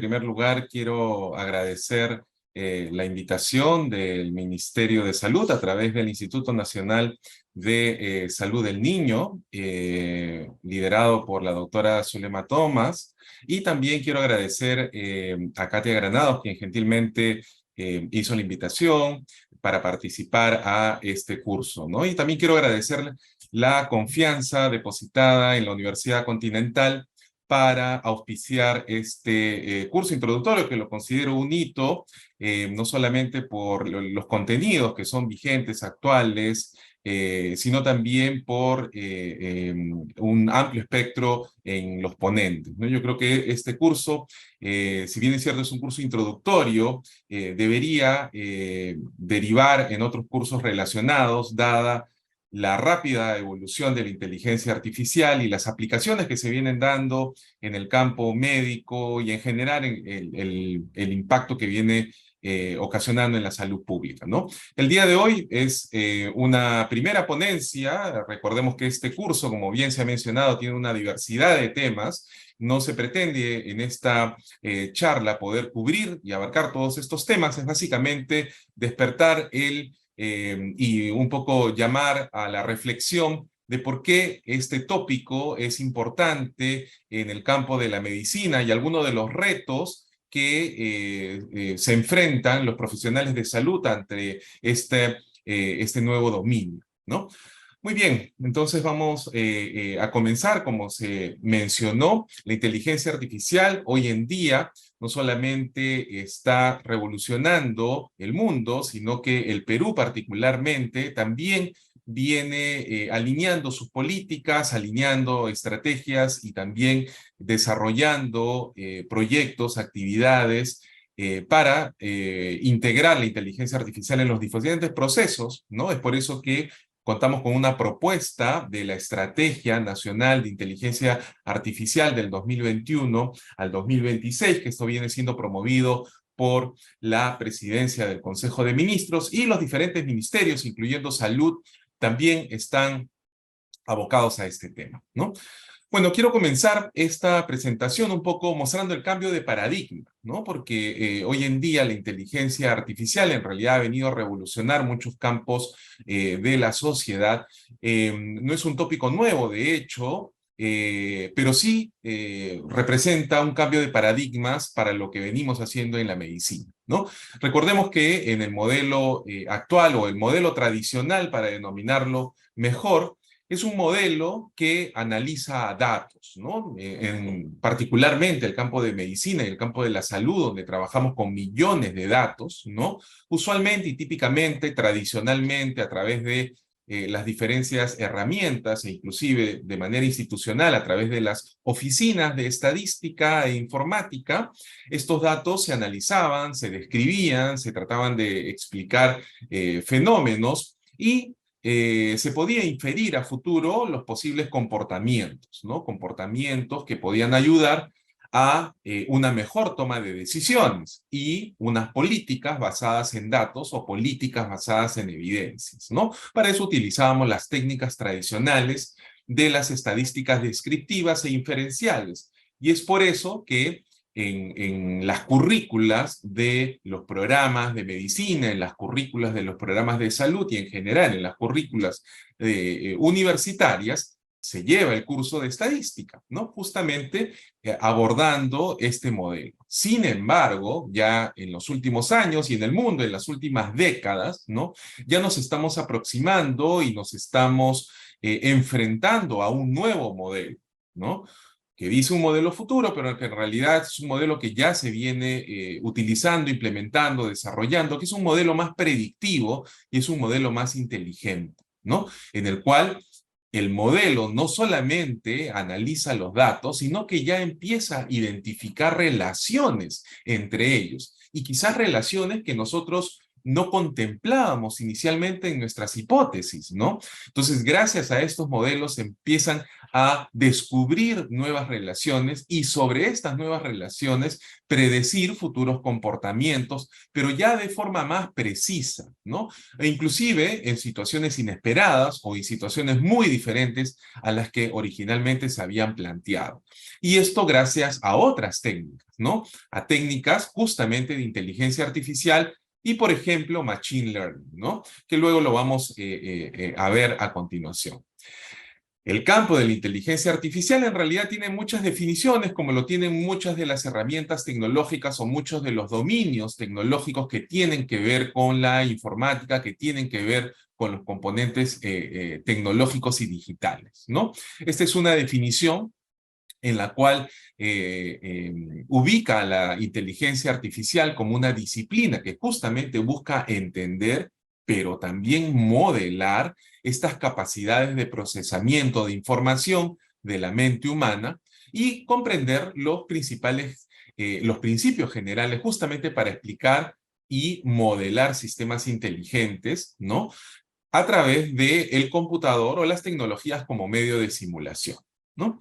primer lugar, quiero agradecer la invitación del Ministerio de Salud a través del Instituto Nacional de Salud del Niño, liderado por la doctora Zulema Thomas. Y también quiero agradecer a Katia Granados, quien gentilmente hizo la invitación para participar a este curso, ¿no? Y también quiero agradecerle la confianza depositada en la Universidad Continental para auspiciar este curso introductorio, que lo considero un hito, no solamente por los contenidos que son vigentes, actuales, sino también por un amplio espectro en los ponentes, ¿no? Yo creo que este curso, si bien es cierto, es un curso introductorio, debería derivar en otros cursos relacionados, dada la rápida evolución de la inteligencia artificial y las aplicaciones que se vienen dando en el campo médico y en general en el impacto que viene ocasionando en la salud pública, ¿no? El día de hoy es una primera ponencia. Recordemos que este curso, como bien se ha mencionado, tiene una diversidad de temas. No se pretende en esta charla poder cubrir y abarcar todos estos temas. Es básicamente despertar y un poco llamar a la reflexión de por qué este tópico es importante en el campo de la medicina y algunos de los retos que se enfrentan los profesionales de salud ante este nuevo dominio, ¿no? Muy bien, entonces vamos a comenzar. Como se mencionó, la inteligencia artificial hoy en día no solamente está revolucionando el mundo, sino que el Perú particularmente también viene alineando sus políticas, alineando estrategias y también desarrollando proyectos, actividades para integrar la inteligencia artificial en los diferentes procesos, ¿no? Es por eso que contamos con una propuesta de la Estrategia Nacional de Inteligencia Artificial del 2021 al 2026, que esto viene siendo promovido por la Presidencia del Consejo de Ministros, y los diferentes ministerios, incluyendo Salud, también están abocados a este tema, ¿no? Bueno, quiero comenzar esta presentación un poco mostrando el cambio de paradigma, ¿no? Porque hoy en día la inteligencia artificial en realidad ha venido a revolucionar muchos campos de la sociedad. No es un tópico nuevo, de hecho, pero sí representa un cambio de paradigmas para lo que venimos haciendo en la medicina, ¿no? Recordemos que en el modelo actual, o el modelo tradicional, para denominarlo mejor, es un modelo que analiza datos, ¿no? Particularmente el campo de medicina y el campo de la salud, donde trabajamos con millones de datos, ¿no? Usualmente y típicamente, tradicionalmente, a través de las diferentes herramientas, e inclusive de manera institucional, a través de las oficinas de estadística e informática, estos datos se analizaban, se describían, se trataban de explicar fenómenos, y se podía inferir a futuro los posibles comportamientos, ¿no? Comportamientos que podían ayudar a una mejor toma de decisiones y unas políticas basadas en datos o políticas basadas en evidencias, ¿no? Para eso utilizábamos las técnicas tradicionales de las estadísticas descriptivas e inferenciales. Y es por eso que en las currículas de los programas de medicina, en las currículas de los programas de salud y en general en las currículas universitarias, se lleva el curso de estadística, ¿no? Justamente abordando este modelo. Sin embargo, ya en los últimos años y en el mundo, en las últimas décadas, ¿no? Ya nos estamos aproximando y nos estamos enfrentando a un nuevo modelo, ¿no? Que dice un modelo futuro, pero que en realidad es un modelo que ya se viene utilizando, implementando, desarrollando, que es un modelo más predictivo y es un modelo más inteligente, ¿no? En el cual el modelo no solamente analiza los datos, sino que ya empieza a identificar relaciones entre ellos, y quizás relaciones que nosotros no contemplábamos inicialmente en nuestras hipótesis, ¿no? Entonces, gracias a estos modelos empiezan a descubrir nuevas relaciones y sobre estas nuevas relaciones predecir futuros comportamientos, pero ya de forma más precisa, ¿no? E inclusive en situaciones inesperadas o en situaciones muy diferentes a las que originalmente se habían planteado. Y esto gracias a otras técnicas, ¿no? A técnicas justamente de inteligencia artificial y, por ejemplo, Machine Learning, ¿no? Que luego lo vamos a ver a continuación. El campo de la inteligencia artificial en realidad tiene muchas definiciones, como lo tienen muchas de las herramientas tecnológicas o muchos de los dominios tecnológicos que tienen que ver con la informática, que tienen que ver con los componentes tecnológicos y digitales, ¿no? Esta es una definición en la cual ubica a la inteligencia artificial como una disciplina que justamente busca entender, pero también modelar estas capacidades de procesamiento de información de la mente humana y comprender los principios generales justamente para explicar y modelar sistemas inteligentes, ¿no? A través del computador o las tecnologías como medio de simulación, ¿no?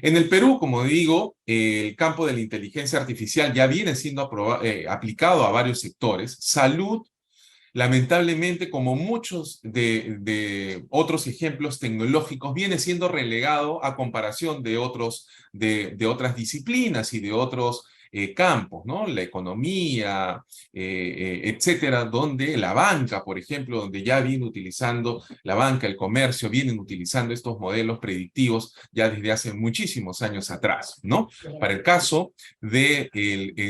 En el Perú, como digo, el campo de la inteligencia artificial ya viene siendo aplicado a varios sectores. Salud, lamentablemente, como muchos de otros ejemplos tecnológicos, viene siendo relegado a comparación de otras disciplinas y de otros campos, ¿no? La economía, etcétera, donde la banca, por ejemplo, donde ya viene utilizando la banca, el comercio, vienen utilizando estos modelos predictivos ya desde hace muchísimos años atrás, ¿no? Para el caso de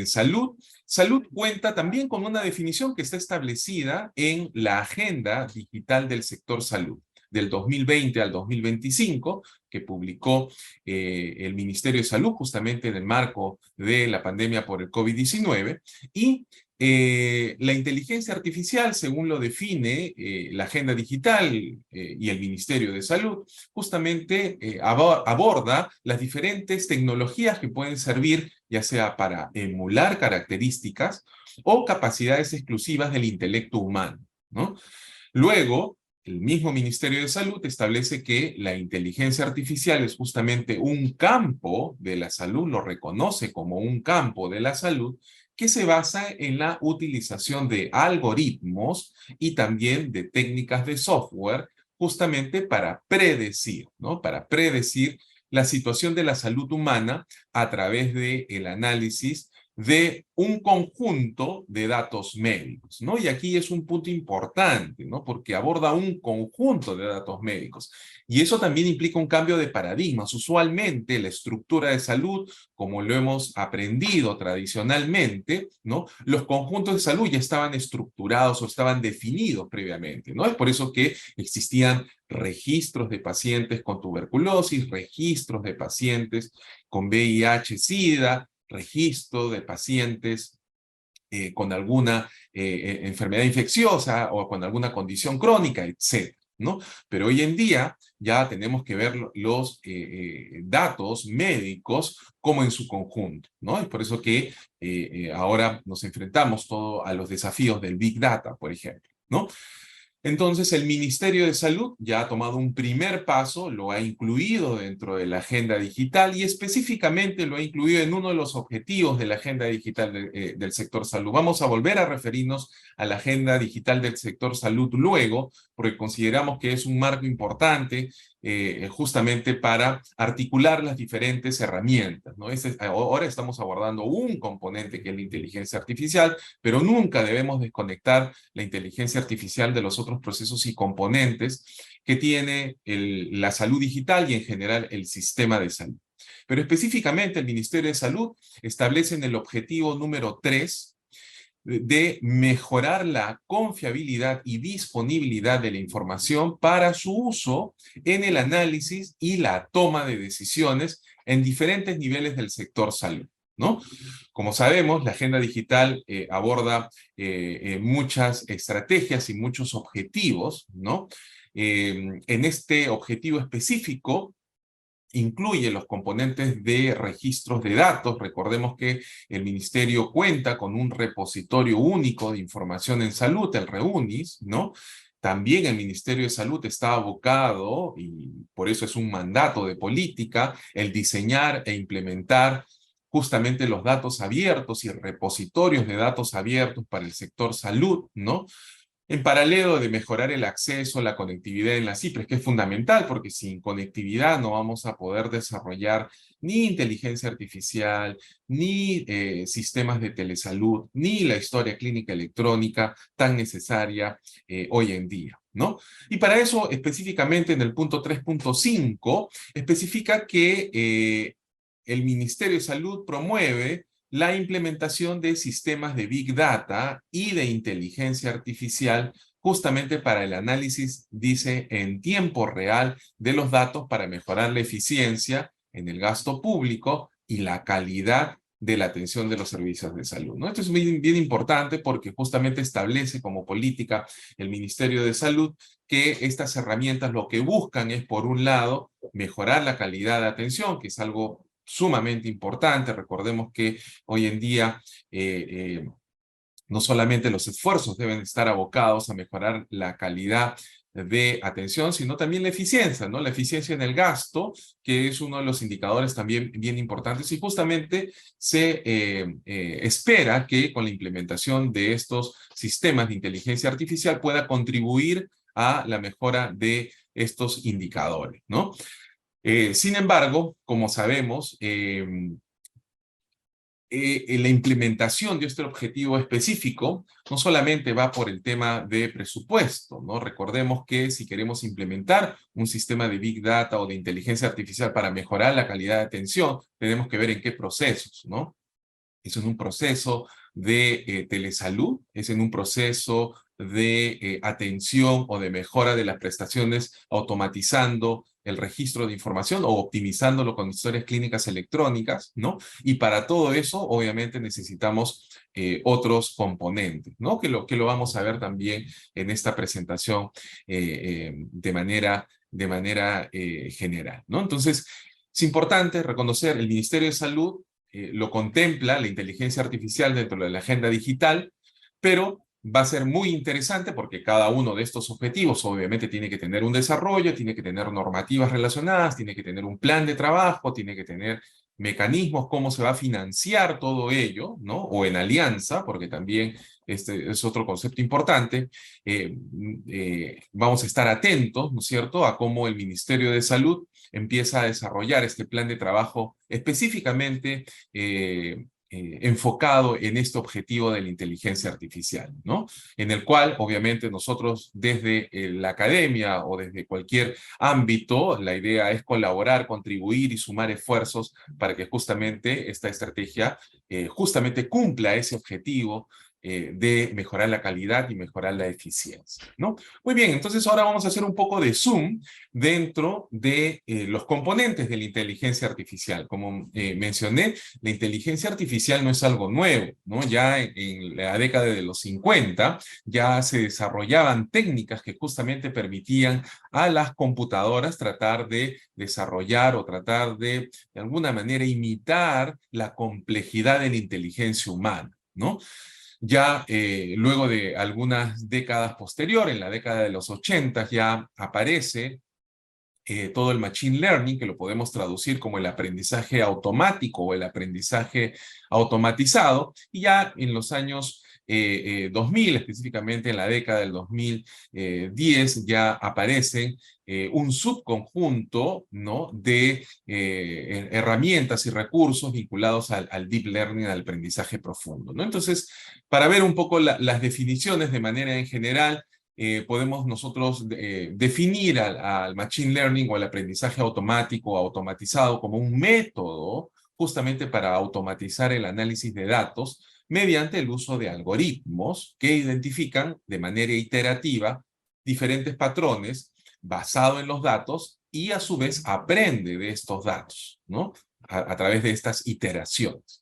salud, salud cuenta también con una definición que está establecida en la Agenda Digital del Sector Salud del 2020 al 2025, que publicó el Ministerio de Salud justamente en el marco de la pandemia por el COVID-19, y la inteligencia artificial, según lo define la Agenda Digital y el Ministerio de Salud, justamente aborda las diferentes tecnologías que pueden servir ya sea para emular características o capacidades exclusivas del intelecto humano, ¿no? Luego, el mismo Ministerio de Salud establece que la inteligencia artificial es justamente un campo de la salud, lo reconoce como un campo de la salud, que se basa en la utilización de algoritmos y también de técnicas de software, justamente para predecir, ¿no? Para predecir la situación de la salud humana a través del análisis de un conjunto de datos médicos, ¿no? Y aquí es un punto importante, ¿no? Porque aborda un conjunto de datos médicos. Y eso también implica un cambio de paradigmas. Usualmente la estructura de salud, como lo hemos aprendido tradicionalmente, ¿no? Los conjuntos de salud ya estaban estructurados o estaban definidos previamente, ¿no? Es por eso que existían registros de pacientes con tuberculosis, registros de pacientes con VIH-Sida, registro de pacientes con alguna enfermedad infecciosa o con alguna condición crónica, etc., ¿no? Pero hoy en día ya tenemos que ver los datos médicos como en su conjunto, ¿no? Es por eso que ahora nos enfrentamos todo a los desafíos del Big Data, por ejemplo, ¿no? Entonces, el Ministerio de Salud ya ha tomado un primer paso, lo ha incluido dentro de la agenda digital y específicamente lo ha incluido en uno de los objetivos de la agenda digital del sector salud. Vamos a volver a referirnos a la agenda digital del sector salud luego, porque consideramos que es un marco importante justamente para articular las diferentes herramientas, ¿no? Ahora estamos abordando un componente que es la inteligencia artificial, pero nunca debemos desconectar la inteligencia artificial de los otros procesos y componentes que tiene la salud digital y en general el sistema de salud. Pero específicamente el Ministerio de Salud establece en el objetivo número 3 de mejorar la confiabilidad y disponibilidad de la información para su uso en el análisis y la toma de decisiones en diferentes niveles del sector salud, ¿no? Como sabemos, la agenda digital aborda muchas estrategias y muchos objetivos, ¿no? En este objetivo específico, incluye los componentes de registros de datos. Recordemos que el Ministerio cuenta con un repositorio único de información en salud, el REUNIS, ¿no? También el Ministerio de Salud está abocado, y por eso es un mandato de política, el diseñar e implementar justamente los datos abiertos y repositorios de datos abiertos para el sector salud, ¿no? En paralelo de mejorar el acceso, la conectividad en las IPRES, que es fundamental, porque sin conectividad no vamos a poder desarrollar ni inteligencia artificial, ni sistemas de telesalud, ni la historia clínica electrónica tan necesaria hoy en día, ¿no? Y para eso, específicamente en el punto 3.5, especifica que el Ministerio de Salud promueve la implementación de sistemas de Big Data y de inteligencia artificial justamente para el análisis, dice, en tiempo real de los datos para mejorar la eficiencia en el gasto público y la calidad de la atención de los servicios de salud, ¿no? Esto es bien, bien importante porque justamente establece como política el Ministerio de Salud que estas herramientas lo que buscan es, por un lado, mejorar la calidad de atención, que es algo sumamente importante. Recordemos que hoy en día no solamente los esfuerzos deben estar abocados a mejorar la calidad de atención, sino también la eficiencia, ¿no? La eficiencia en el gasto, que es uno de los indicadores también bien importantes, y justamente se espera que con la implementación de estos sistemas de inteligencia artificial pueda contribuir a la mejora de estos indicadores, ¿no? Sin embargo, como sabemos, la implementación de este objetivo específico no solamente va por el tema de presupuesto, ¿no? Recordemos que si queremos implementar un sistema de Big Data o de inteligencia artificial para mejorar la calidad de atención, tenemos que ver en qué procesos, ¿no? Es en un proceso de telesalud, es en un proceso de atención o de mejora de las prestaciones automatizando el registro de información o optimizándolo con historias clínicas electrónicas, ¿no? Y para todo eso, obviamente, necesitamos otros componentes, ¿no? Que lo vamos a ver también en esta presentación de manera general, ¿no? Entonces, es importante reconocer el Ministerio de Salud lo contempla la inteligencia artificial dentro de la agenda digital, pero va a ser muy interesante porque cada uno de estos objetivos obviamente tiene que tener un desarrollo, tiene que tener normativas relacionadas, tiene que tener un plan de trabajo, tiene que tener mecanismos, cómo se va a financiar todo ello, ¿no? O en alianza, porque también este es otro concepto importante. Vamos a estar atentos, ¿no es cierto?, a cómo el Ministerio de Salud empieza a desarrollar este plan de trabajo específicamente enfocado en este objetivo de la inteligencia artificial, ¿no? En el cual, obviamente, nosotros desde la academia o desde cualquier ámbito, la idea es colaborar, contribuir y sumar esfuerzos para que justamente esta estrategia justamente cumpla ese objetivo de mejorar la calidad y mejorar la eficiencia, ¿no? Muy bien, entonces ahora vamos a hacer un poco de zoom dentro de los componentes de la inteligencia artificial. Como mencioné, la inteligencia artificial no es algo nuevo, ¿no? Ya en la década de los 50 ya se desarrollaban técnicas que justamente permitían a las computadoras tratar de desarrollar o tratar de alguna manera imitar la complejidad de la inteligencia humana, ¿no? Ya luego de algunas décadas posteriores, en la década de los 80, ya aparece todo el machine learning, que lo podemos traducir como el aprendizaje automático o el aprendizaje automatizado, y ya en los años 2000, específicamente en la década del 2010, ya aparecen un subconjunto, ¿no?, de herramientas y recursos vinculados al deep learning, al aprendizaje profundo, ¿no? Entonces, para ver un poco las definiciones de manera en general, podemos nosotros definir al machine learning o al aprendizaje automático o automatizado como un método justamente para automatizar el análisis de datos mediante el uso de algoritmos que identifican de manera iterativa diferentes patrones basado en los datos y a su vez aprende de estos datos, ¿no? A través de estas iteraciones.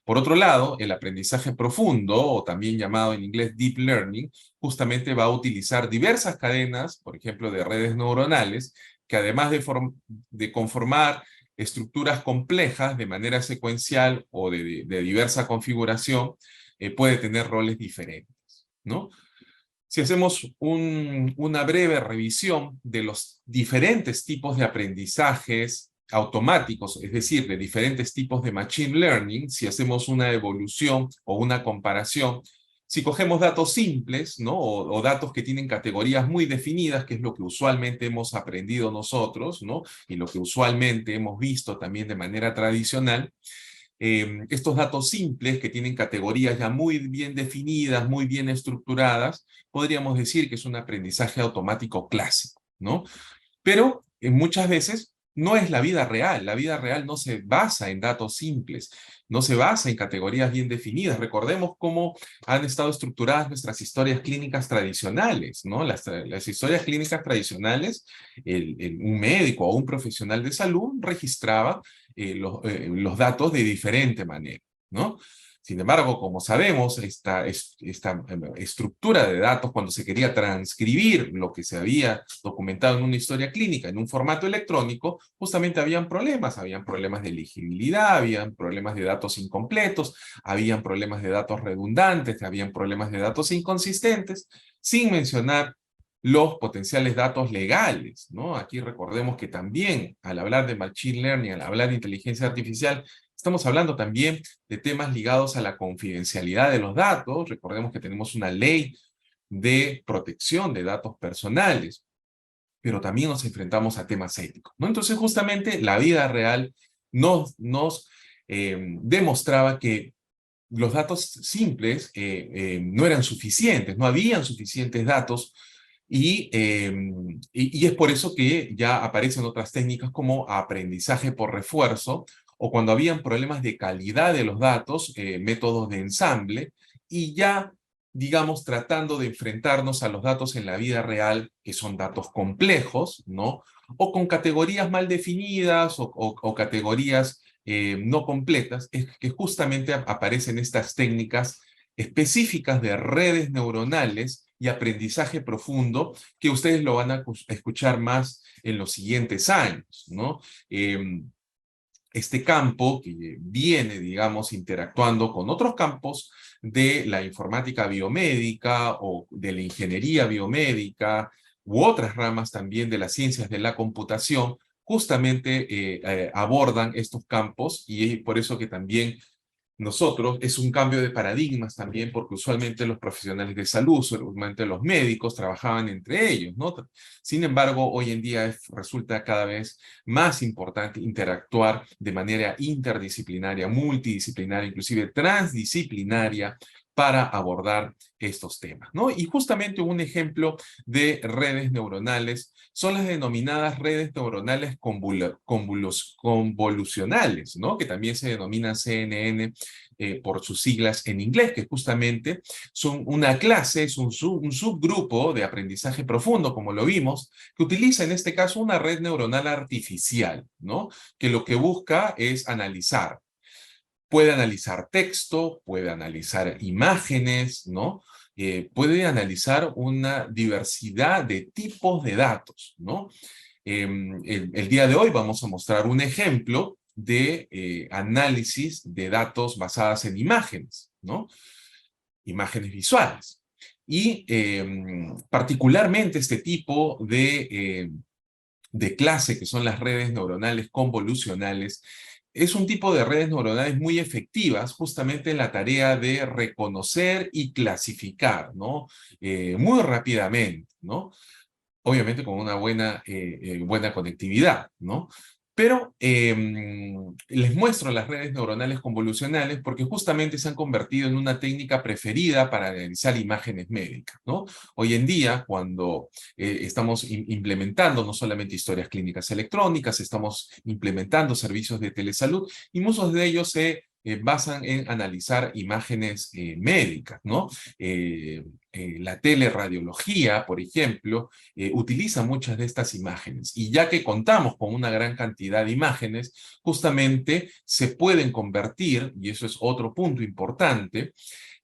Por otro lado, el aprendizaje profundo, o también llamado en inglés deep learning, justamente va a utilizar diversas cadenas, por ejemplo, de redes neuronales, que además de conformar estructuras complejas de manera secuencial o de diversa configuración, puede tener roles diferentes, ¿no? Si hacemos una breve revisión de los diferentes tipos de aprendizajes automáticos, es decir, de diferentes tipos de machine learning, si hacemos una evolución o una comparación, si cogemos datos simples, ¿no? O datos que tienen categorías muy definidas, que es lo que usualmente hemos aprendido nosotros, ¿no? Y lo que usualmente hemos visto también de manera tradicional, estos datos simples que tienen categorías ya muy bien definidas, muy bien estructuradas, podríamos decir que es un aprendizaje automático clásico, ¿no? Pero muchas veces no es la vida real no se basa en datos simples, no se basa en categorías bien definidas. Recordemos cómo han estado estructuradas nuestras historias clínicas tradicionales, ¿no? Las historias clínicas tradicionales, un médico o un profesional de salud registraba los datos de diferente manera, ¿no? Sin embargo, como sabemos, esta estructura de datos, cuando se quería transcribir lo que se había documentado en una historia clínica en un formato electrónico, justamente habían problemas de legibilidad, habían problemas de datos incompletos, habían problemas de datos redundantes, habían problemas de datos inconsistentes, sin mencionar los potenciales datos legales, ¿no? Aquí recordemos que también, al hablar de machine learning, al hablar de inteligencia artificial, estamos hablando también de temas ligados a la confidencialidad de los datos. Recordemos que tenemos una ley de protección de datos personales, pero también nos enfrentamos a temas éticos, ¿no? Entonces, justamente, la vida real nos demostraba que los datos simples no eran suficientes, no habían suficientes datos y es por eso que ya aparecen otras técnicas como aprendizaje por refuerzo o cuando habían problemas de calidad de los datos, métodos de ensamble y ya, digamos, tratando de enfrentarnos a los datos en la vida real, que son datos complejos, ¿no? O con categorías mal definidas o categorías no completas, es que justamente aparecen estas técnicas específicas de redes neuronales y aprendizaje profundo que ustedes lo van a escuchar más en los siguientes años, ¿no? Este campo que viene, digamos, interactuando con otros campos de la informática biomédica o de la ingeniería biomédica u otras ramas también de las ciencias de la computación, justamente abordan estos campos y es por eso que también nosotros, es un cambio de paradigmas también, porque usualmente los profesionales de salud, usualmente los médicos, trabajaban entre ellos, ¿no? Sin embargo, hoy en día resulta cada vez más importante interactuar de manera interdisciplinaria, multidisciplinaria, inclusive transdisciplinaria, para abordar estos temas, ¿no? Y justamente un ejemplo de redes neuronales son las denominadas redes neuronales convolucionales, ¿no? Que también se denominan CNN por sus siglas en inglés, que justamente son una clase, es un subgrupo de aprendizaje profundo, como lo vimos, que utiliza en este caso una red neuronal artificial, ¿no? Que lo que busca es analizar. Puede analizar texto, puede analizar imágenes, ¿no? Puede analizar una diversidad de tipos de datos, ¿no? El día de hoy vamos a mostrar un ejemplo de análisis de datos basadas en imágenes, ¿no? Imágenes visuales. Y particularmente este tipo de clase, que son las redes neuronales convolucionales, es un tipo de redes neuronales muy efectivas justamente en la tarea de reconocer y clasificar, ¿no? Muy rápidamente, ¿no? Obviamente con una buena conectividad, ¿no? Pero les muestro las redes neuronales convolucionales porque justamente se han convertido en una técnica preferida para analizar imágenes médicas, ¿no? Hoy en día, cuando estamos implementando no solamente historias clínicas electrónicas, estamos implementando servicios de telesalud y muchos de ellos se basan en analizar imágenes médicas, ¿no? La teleradiología, por ejemplo, utiliza muchas de estas imágenes. Y ya que contamos con una gran cantidad de imágenes, justamente se pueden convertir, y eso es otro punto importante,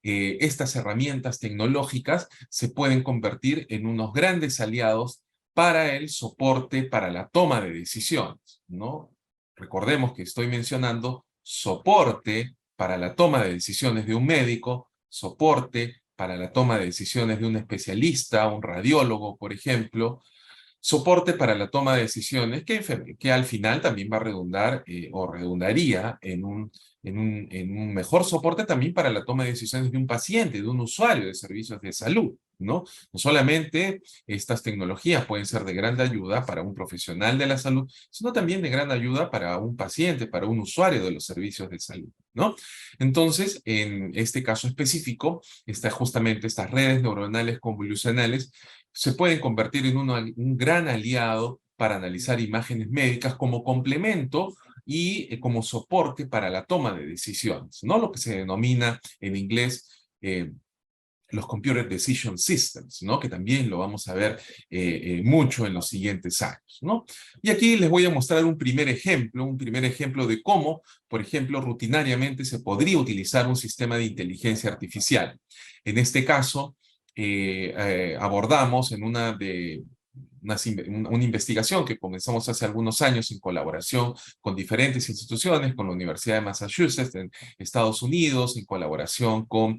estas herramientas tecnológicas se pueden convertir en unos grandes aliados para el soporte, para la toma de decisiones, ¿no? Recordemos que estoy mencionando soporte para la toma de decisiones de un médico, soporte para la toma de decisiones de un especialista, un radiólogo, por ejemplo, soporte para la toma de decisiones que al final también va a redundar o redundaría en un mejor soporte también para la toma de decisiones de un paciente, de un usuario de servicios de salud, ¿no? No solamente estas tecnologías pueden ser de gran ayuda para un profesional de la salud, sino también de gran ayuda para un paciente, para un usuario de los servicios de salud, ¿no? Entonces, en este caso específico, está justamente estas redes neuronales convolucionales se pueden convertir en un gran aliado para analizar imágenes médicas como complemento y como soporte para la toma de decisiones, ¿no? Lo que se denomina en inglés los Computer Decision Systems, ¿no? Que también lo vamos a ver mucho en los siguientes años, ¿no? Y aquí les voy a mostrar un primer ejemplo de cómo, por ejemplo, rutinariamente se podría utilizar un sistema de inteligencia artificial. En este caso, abordamos en una investigación que comenzamos hace algunos años en colaboración con diferentes instituciones, con la Universidad de Massachusetts en Estados Unidos, en colaboración con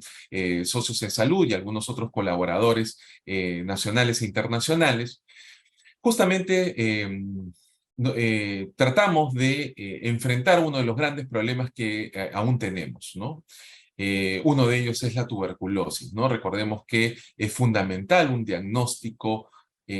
socios en salud y algunos otros colaboradores nacionales e internacionales. Justamente tratamos de enfrentar uno de los grandes problemas que aún tenemos, ¿no? Uno de ellos es la tuberculosis, ¿no? Recordemos que es fundamental un diagnóstico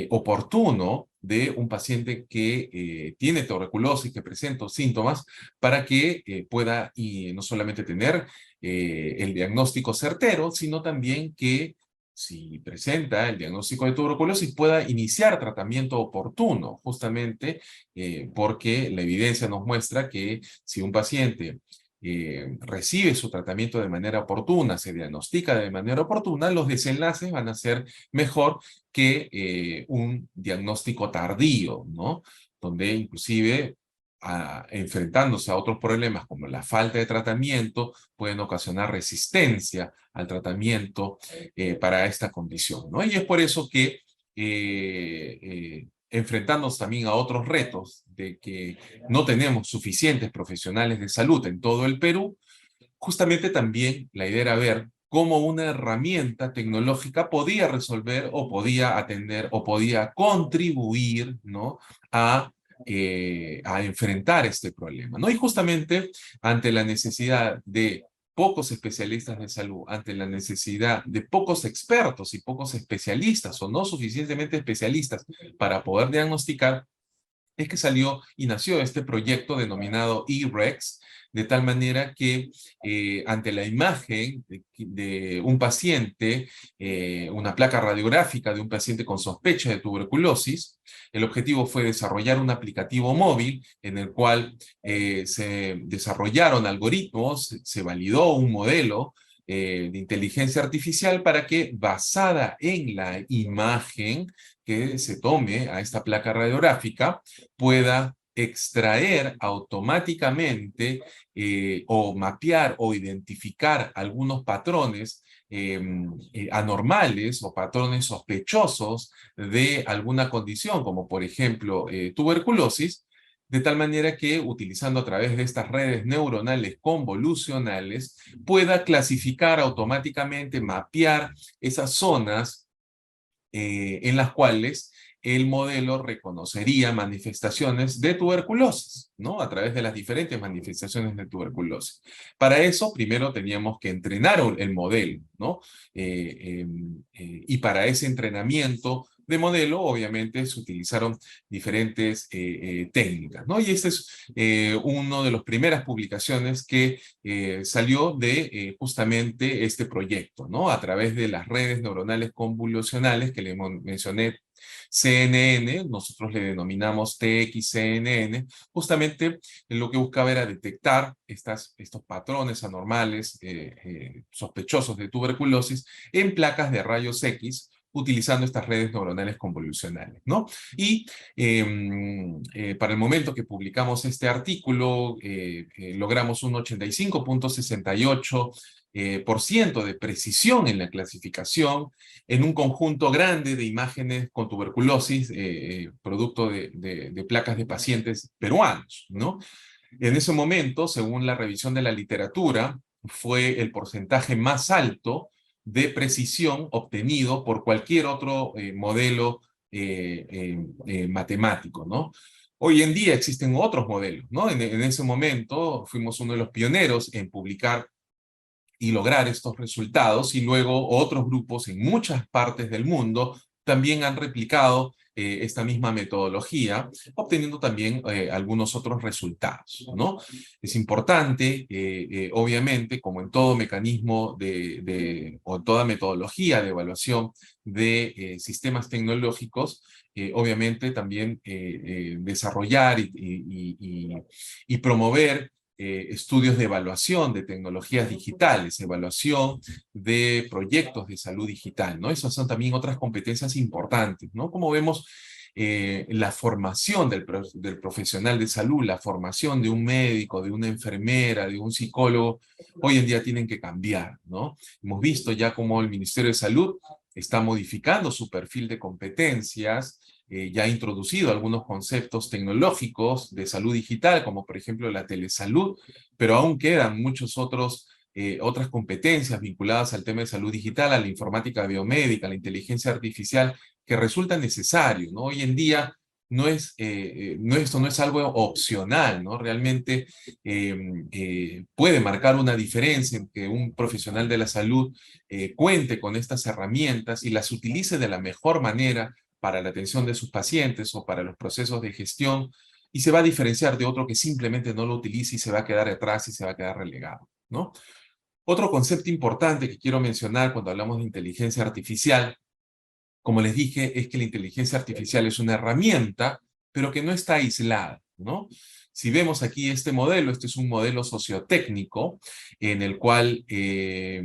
oportuno de un paciente que tiene tuberculosis, que presenta síntomas, para que pueda y no solamente tener el diagnóstico certero, sino también que si presenta el diagnóstico de tuberculosis pueda iniciar tratamiento oportuno, justamente porque la evidencia nos muestra que si un paciente recibe su tratamiento de manera oportuna, se diagnostica de manera oportuna, los desenlaces van a ser mejor que un diagnóstico tardío, ¿no? Donde inclusive enfrentándose a otros problemas como la falta de tratamiento, pueden ocasionar resistencia al tratamiento para esta condición, ¿no? Y es por eso que enfrentarnos también a otros retos de que no tenemos suficientes profesionales de salud en todo el Perú, justamente también la idea era ver cómo una herramienta tecnológica podía resolver o podía atender o podía contribuir, ¿no? a enfrentar este problema, ¿no? Y justamente ante la necesidad de pocos especialistas de salud, ante la necesidad de pocos expertos y pocos especialistas o no suficientemente especialistas para poder diagnosticar, es que salió y nació este proyecto denominado eRex, de tal manera que ante la imagen de un paciente, una placa radiográfica de un paciente con sospecha de tuberculosis, el objetivo fue desarrollar un aplicativo móvil en el cual se desarrollaron algoritmos, se validó un modelo de inteligencia artificial para que, basada en la imagen que se tome a esta placa radiográfica, pueda extraer automáticamente o mapear o identificar algunos patrones anormales o patrones sospechosos de alguna condición, como por ejemplo tuberculosis, de tal manera que utilizando a través de estas redes neuronales convolucionales pueda clasificar automáticamente, mapear esas zonas en las cuales el modelo reconocería manifestaciones de tuberculosis, ¿no? A través de las diferentes manifestaciones de tuberculosis. Para eso, primero teníamos que entrenar el modelo, ¿no? Y para ese entrenamiento de modelo, obviamente, se utilizaron diferentes técnicas, ¿no? Y esta es una de las primeras publicaciones que salió de justamente este proyecto, ¿no? A través de las redes neuronales convolucionales que le mencioné, CNN, nosotros le denominamos TXCNN, justamente lo que buscaba era detectar estos patrones anormales sospechosos de tuberculosis en placas de rayos X utilizando estas redes neuronales convolucionales, ¿no? Y para el momento que publicamos este artículo, logramos un 85.68% por ciento de precisión en la clasificación en un conjunto grande de imágenes con tuberculosis, producto de placas de pacientes peruanos, ¿no? En ese momento, según la revisión de la literatura, fue el porcentaje más alto de precisión obtenido por cualquier otro modelo matemático, ¿no? Hoy en día existen otros modelos, ¿no? En ese momento fuimos uno de los pioneros en publicar y lograr estos resultados, y luego otros grupos en muchas partes del mundo también han replicado esta misma metodología, obteniendo también algunos otros resultados, ¿no? Es importante, obviamente, como en todo mecanismo o toda metodología de evaluación de sistemas tecnológicos, obviamente también desarrollar y promover estudios de evaluación de tecnologías digitales, evaluación de proyectos de salud digital, ¿no? Esas son también otras competencias importantes, ¿no? Como vemos, la formación del profesional de salud, la formación de un médico, de una enfermera, de un psicólogo, hoy en día tienen que cambiar, ¿no? Hemos visto ya cómo el Ministerio de Salud está modificando su perfil de competencias, ya ha introducido algunos conceptos tecnológicos de salud digital, como por ejemplo la telesalud, pero aún quedan muchos otras competencias vinculadas al tema de salud digital, a la informática biomédica, a la inteligencia artificial, que resulta necesario, ¿no? Hoy en día esto no es algo opcional, ¿no? Realmente puede marcar una diferencia en que un profesional de la salud cuente con estas herramientas y las utilice de la mejor manera para la atención de sus pacientes o para los procesos de gestión, y se va a diferenciar de otro que simplemente no lo utilice y se va a quedar atrás y se va a quedar relegado, ¿no? Otro concepto importante que quiero mencionar cuando hablamos de inteligencia artificial, como les dije, es que la inteligencia artificial es una herramienta, pero que no está aislada, ¿no? Si vemos aquí este modelo, este es un modelo sociotécnico en el cual eh,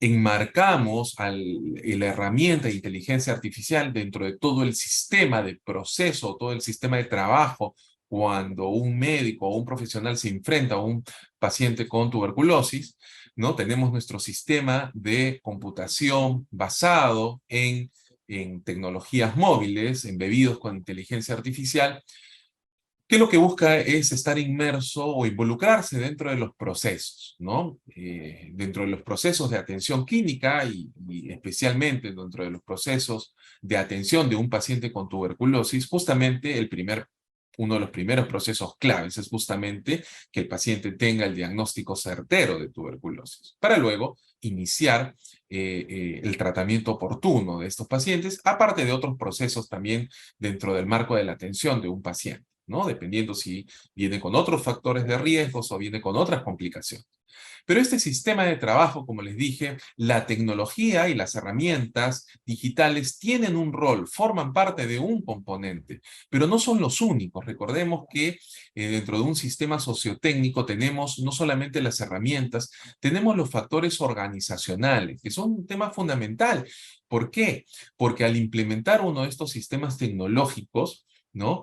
enmarcamos la herramienta de inteligencia artificial dentro de todo el sistema de proceso, todo el sistema de trabajo, cuando un médico o un profesional se enfrenta a un paciente con tuberculosis, ¿no? Tenemos nuestro sistema de computación basado en tecnologías móviles, embebidos con inteligencia artificial, que lo que busca es estar inmerso o involucrarse dentro de los procesos, ¿no? Dentro de los procesos de atención clínica y especialmente dentro de los procesos de atención de un paciente con tuberculosis, justamente uno de los primeros procesos claves es justamente que el paciente tenga el diagnóstico certero de tuberculosis, para luego iniciar el tratamiento oportuno de estos pacientes, aparte de otros procesos también dentro del marco de la atención de un paciente, ¿no? Dependiendo si viene con otros factores de riesgos o viene con otras complicaciones. Pero este sistema de trabajo, como les dije, la tecnología y las herramientas digitales tienen un rol, forman parte de un componente, pero no son los únicos. Recordemos que dentro de un sistema sociotécnico tenemos no solamente las herramientas, tenemos los factores organizacionales, que son un tema fundamental. ¿Por qué? Porque al implementar uno de estos sistemas tecnológicos, ¿no?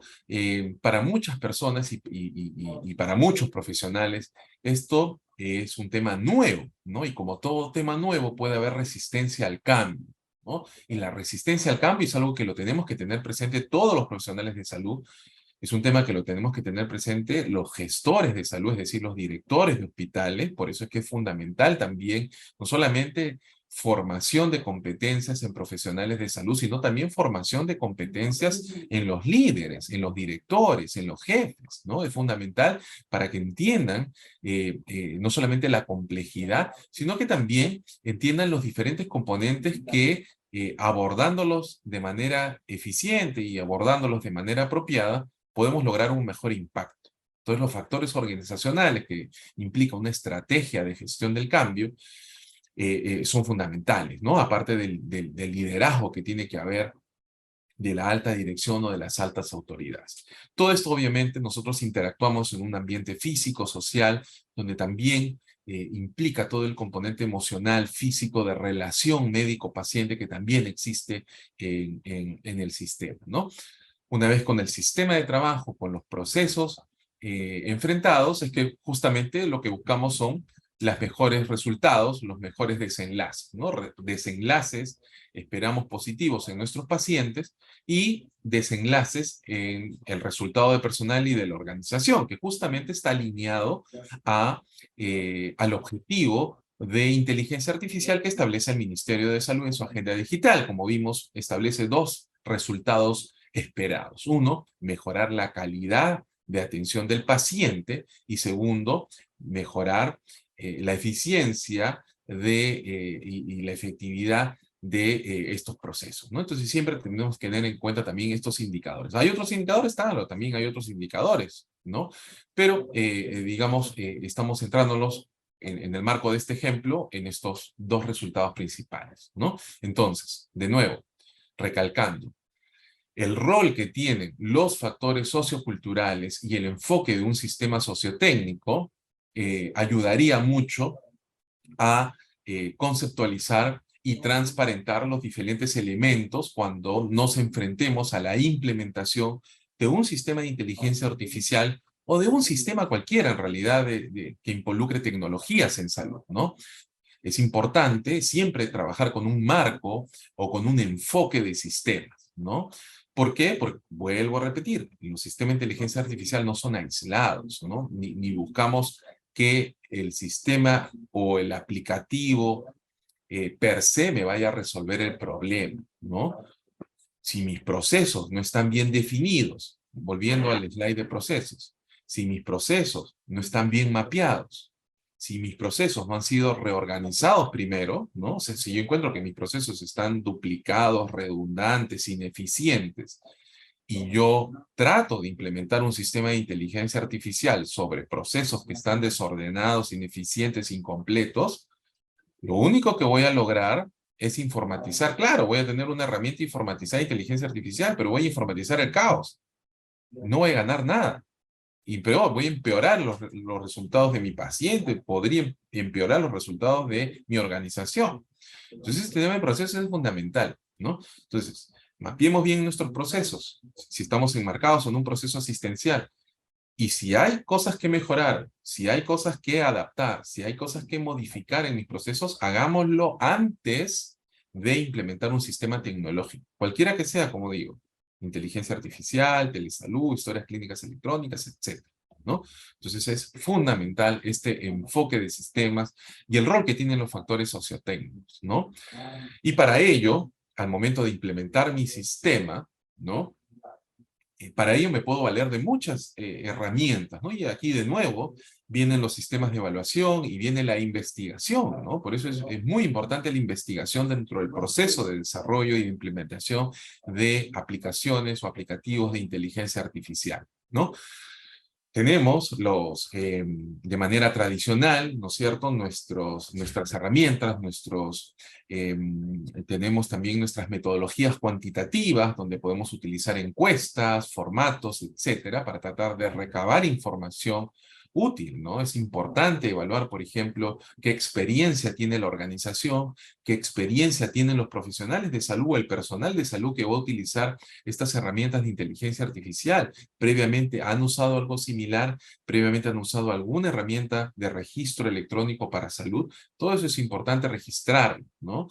Para muchas personas y para muchos profesionales, esto es un tema nuevo, ¿no? Y como todo tema nuevo puede haber resistencia al cambio, ¿no? Y la resistencia al cambio es algo que lo tenemos que tener presente todos los profesionales de salud. Es un tema que lo tenemos que tener presente los gestores de salud, es decir, los directores de hospitales. Por eso es que es fundamental también, no solamente formación de competencias en profesionales de salud, sino también formación de competencias en los líderes, en los directores, en los jefes, ¿no? Es fundamental para que entiendan no solamente la complejidad, sino que también entiendan los diferentes componentes que abordándolos de manera eficiente y abordándolos de manera apropiada, podemos lograr un mejor impacto. Entonces, los factores organizacionales que implica una estrategia de gestión del cambio son fundamentales, ¿no? Aparte del liderazgo que tiene que haber de la alta dirección o de las altas autoridades. Todo esto, obviamente, nosotros interactuamos en un ambiente físico, social, donde también implica todo el componente emocional, físico, de relación médico-paciente que también existe en el sistema, ¿no? Una vez con el sistema de trabajo, con los procesos enfrentados, es que justamente lo que buscamos son los mejores resultados, los mejores desenlaces, ¿no? Desenlaces, esperamos, positivos en nuestros pacientes y desenlaces en el resultado de personal y de la organización, que justamente está alineado al objetivo de inteligencia artificial que establece el Ministerio de Salud en su agenda digital. Como vimos, establece dos resultados esperados. Uno, mejorar la calidad de atención del paciente y segundo, mejorar la eficiencia y la efectividad de estos procesos, ¿no? Entonces siempre tenemos que tener en cuenta también estos indicadores. ¿Hay otros indicadores? Claro, también hay otros indicadores, ¿no? Pero, digamos, estamos centrándonos en el marco de este ejemplo en estos dos resultados principales, ¿no? Entonces, de nuevo, recalcando, el rol que tienen los factores socioculturales y el enfoque de un sistema sociotécnico ayudaría mucho a conceptualizar y transparentar los diferentes elementos cuando nos enfrentemos a la implementación de un sistema de inteligencia artificial o de un sistema cualquiera en realidad que involucre tecnologías en salud, ¿no? Es importante siempre trabajar con un marco o con un enfoque de sistemas, ¿no? ¿Por qué? Porque, vuelvo a repetir, los sistemas de inteligencia artificial no son aislados, ¿no? Ni buscamos que el sistema o el aplicativo per se me vaya a resolver el problema, ¿no? Si mis procesos no están bien definidos, volviendo al slide de procesos, si mis procesos no están bien mapeados, si mis procesos no han sido reorganizados primero, ¿no? O sea, si yo encuentro que mis procesos están duplicados, redundantes, ineficientes, y yo trato de implementar un sistema de inteligencia artificial sobre procesos que están desordenados, ineficientes, incompletos, lo único que voy a lograr es informatizar. Claro, voy a tener una herramienta informatizada de inteligencia artificial, pero voy a informatizar el caos. No voy a ganar nada. Y peor, voy a empeorar los resultados de mi paciente, podría empeorar los resultados de mi organización. Entonces, este tema de procesos es fundamental, ¿no? Entonces, mapeemos bien nuestros procesos, si estamos enmarcados en un proceso asistencial. Y si hay cosas que mejorar, si hay cosas que adaptar, si hay cosas que modificar en mis procesos, hagámoslo antes de implementar un sistema tecnológico, cualquiera que sea, como digo, inteligencia artificial, telesalud, historias clínicas electrónicas, etcétera, ¿no? Entonces es fundamental este enfoque de sistemas y el rol que tienen los factores sociotécnicos, ¿no? Y para ello, al momento de implementar mi sistema, ¿no? Para ello me puedo valer de muchas herramientas, ¿no? Y aquí de nuevo vienen los sistemas de evaluación y viene la investigación, ¿no? Por eso es muy importante la investigación dentro del proceso de desarrollo y de implementación de aplicaciones o aplicativos de inteligencia artificial, ¿no? Tenemos de manera tradicional, ¿no es cierto?, nuestras herramientas, tenemos también nuestras metodologías cuantitativas, donde podemos utilizar encuestas, formatos, etcétera, para tratar de recabar información útil, ¿no? Es importante evaluar, por ejemplo, qué experiencia tiene la organización, qué experiencia tienen los profesionales de salud o el personal de salud que va a utilizar estas herramientas de inteligencia artificial. Previamente han usado algo similar, previamente han usado alguna herramienta de registro electrónico para salud. Todo eso es importante registrar, ¿no?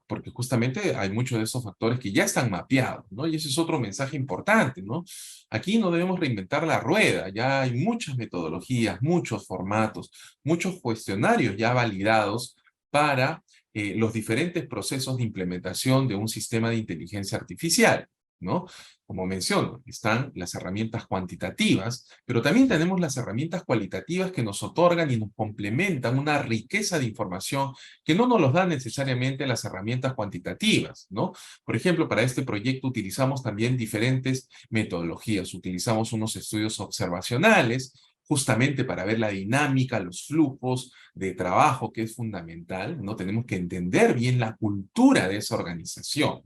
Porque justamente hay muchos de esos factores que ya están mapeados, ¿no? Y ese es otro mensaje importante, ¿no? Aquí no debemos reinventar la rueda, ya hay muchas metodologías, muchos formatos, muchos cuestionarios ya validados para los diferentes procesos de implementación de un sistema de inteligencia artificial, ¿no? Como menciono, están las herramientas cuantitativas, pero también tenemos las herramientas cualitativas que nos otorgan y nos complementan una riqueza de información que no nos los dan necesariamente las herramientas cuantitativas, ¿no? Por ejemplo, para este proyecto utilizamos también diferentes metodologías. Utilizamos unos estudios observacionales, justamente para ver la dinámica, los flujos de trabajo, que es fundamental, ¿no? Tenemos que entender bien la cultura de esa organización.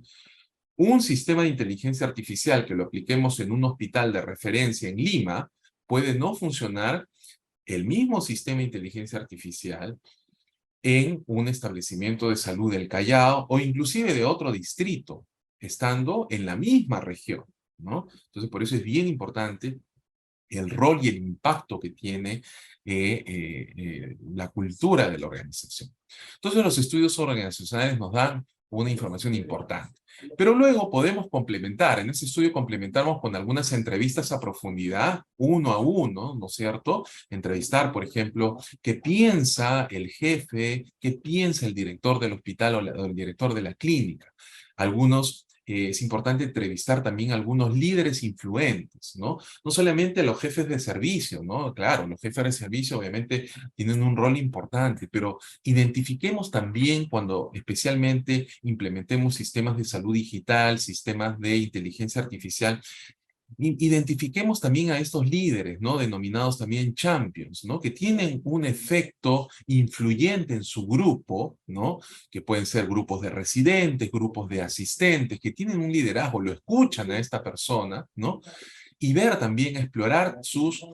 Un sistema de inteligencia artificial que lo apliquemos en un hospital de referencia en Lima puede no funcionar el mismo sistema de inteligencia artificial en un establecimiento de salud del Callao o inclusive de otro distrito, estando en la misma región, ¿no? Entonces, por eso es bien importante el rol y el impacto que tiene la cultura de la organización. Entonces, los estudios organizacionales nos dan una información importante. Pero luego podemos complementar, en ese estudio complementamos con algunas entrevistas a profundidad, uno a uno, ¿no es cierto? Entrevistar, por ejemplo, qué piensa el jefe, qué piensa el director del hospital o el director de la clínica. Algunos, es importante entrevistar también a algunos líderes influentes, ¿no? No solamente a los jefes de servicio, ¿no? Claro, los jefes de servicio obviamente tienen un rol importante, pero identifiquemos también cuando especialmente implementemos sistemas de salud digital, sistemas de inteligencia artificial, identifiquemos también a estos líderes, ¿no? Denominados también champions, ¿no? Que tienen un efecto influyente en su grupo, ¿no? Que pueden ser grupos de residentes, grupos de asistentes, que tienen un liderazgo, lo escuchan a esta persona, ¿no? Y ver también, explorar sus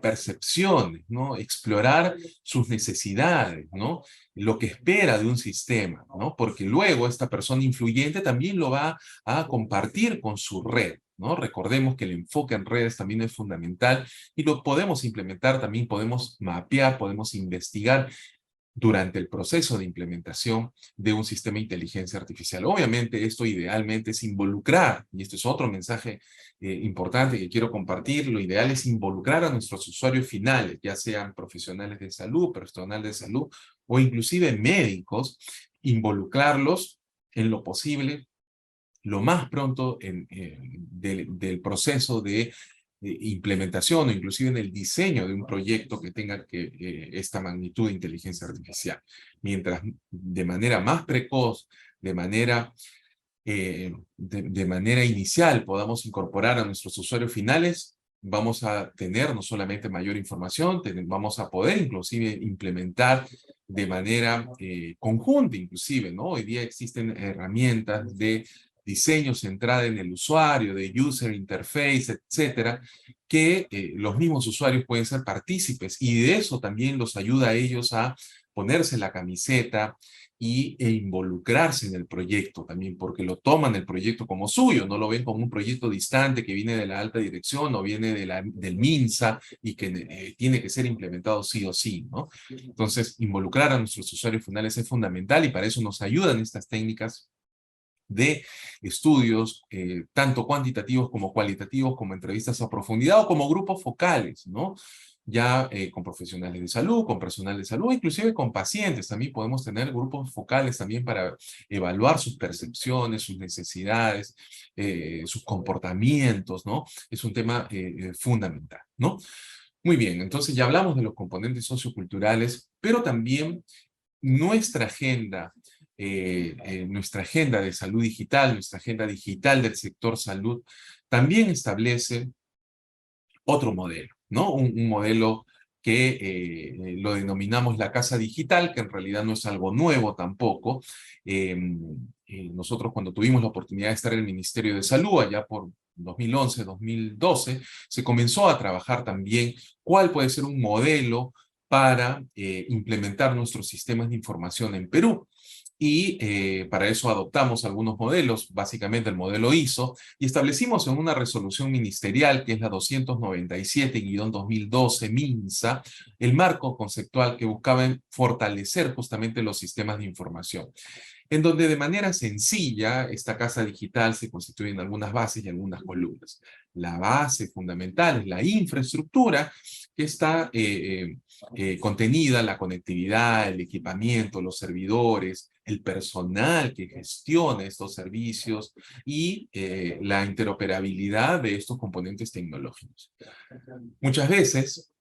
percepciones, ¿no? Explorar sus necesidades, ¿no? Lo que espera de un sistema, ¿no? Porque luego esta persona influyente también lo va a compartir con su red, ¿no? Recordemos que el enfoque en redes también es fundamental y lo podemos implementar, también podemos mapear, podemos investigar durante el proceso de implementación de un sistema de inteligencia artificial. Obviamente, esto idealmente es involucrar, y este es otro mensaje importante que quiero compartir, lo ideal es involucrar a nuestros usuarios finales, ya sean profesionales de salud, personal de salud, o inclusive médicos, involucrarlos en lo posible, lo más pronto del proceso de implementación o inclusive en el diseño de un proyecto que tenga esta magnitud de inteligencia artificial. Mientras de manera más precoz, de manera inicial podamos incorporar a nuestros usuarios finales, vamos a tener no solamente mayor información, vamos a poder inclusive implementar de manera conjunta inclusive, ¿no? Hoy día existen herramientas de diseño centrada en el usuario, de user interface, etcétera, que los mismos usuarios pueden ser partícipes y de eso también los ayuda a ellos a ponerse la camiseta e involucrarse en el proyecto también, porque lo toman el proyecto como suyo, no lo ven como un proyecto distante que viene de la alta dirección o viene del MINSA y que tiene que ser implementado sí o sí, ¿no? Entonces, involucrar a nuestros usuarios finales es fundamental y para eso nos ayudan estas técnicas de estudios, tanto cuantitativos como cualitativos, como entrevistas a profundidad o como grupos focales, ¿no? Ya con profesionales de salud, con personal de salud, inclusive con pacientes. También podemos tener grupos focales también para evaluar sus percepciones, sus necesidades, sus comportamientos, ¿no? Es un tema fundamental, ¿no? Muy bien, entonces ya hablamos de los componentes socioculturales, pero también nuestra agenda de salud digital, nuestra agenda digital del sector salud, también establece otro modelo, ¿no? Un modelo que lo denominamos la casa digital, que en realidad no es algo nuevo tampoco. Nosotros cuando tuvimos la oportunidad de estar en el Ministerio de Salud, allá por 2011, 2012, se comenzó a trabajar también cuál puede ser un modelo para implementar nuestros sistemas de información en Perú. Y para eso adoptamos algunos modelos, básicamente el modelo ISO, y establecimos en una resolución ministerial, que es la 297-2012 MINSA, el marco conceptual que buscaba fortalecer justamente los sistemas de información, en donde de manera sencilla esta casa digital se constituye en algunas bases y algunas columnas. La base fundamental es la infraestructura que está contenida, la conectividad, el equipamiento, los servidores, el personal que gestiona estos servicios y la interoperabilidad de estos componentes tecnológicos. Muchas veces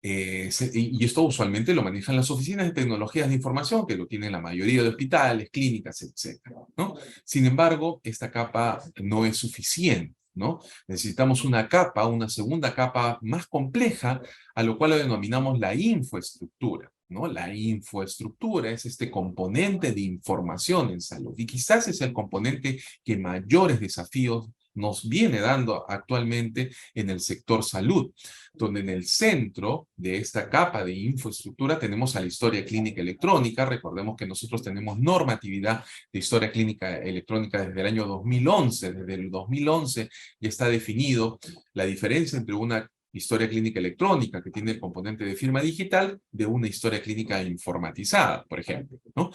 y esto usualmente lo manejan las oficinas de tecnologías de información, que lo tienen la mayoría de hospitales, clínicas, etcétera, ¿no? Sin embargo, esta capa no es suficiente, ¿no? Necesitamos una capa, una segunda capa más compleja, a lo cual lo denominamos la infraestructura, ¿no? La infraestructura es este componente de información en salud y quizás es el componente que mayores desafíos nos viene dando actualmente en el sector salud, donde en el centro de esta capa de infraestructura tenemos a la historia clínica electrónica. Recordemos que nosotros tenemos normatividad de historia clínica electrónica desde el año 2011. Desde el 2011 ya está definido la diferencia entre una historia clínica electrónica, que tiene el componente de firma digital, de una historia clínica informatizada, por ejemplo, ¿no?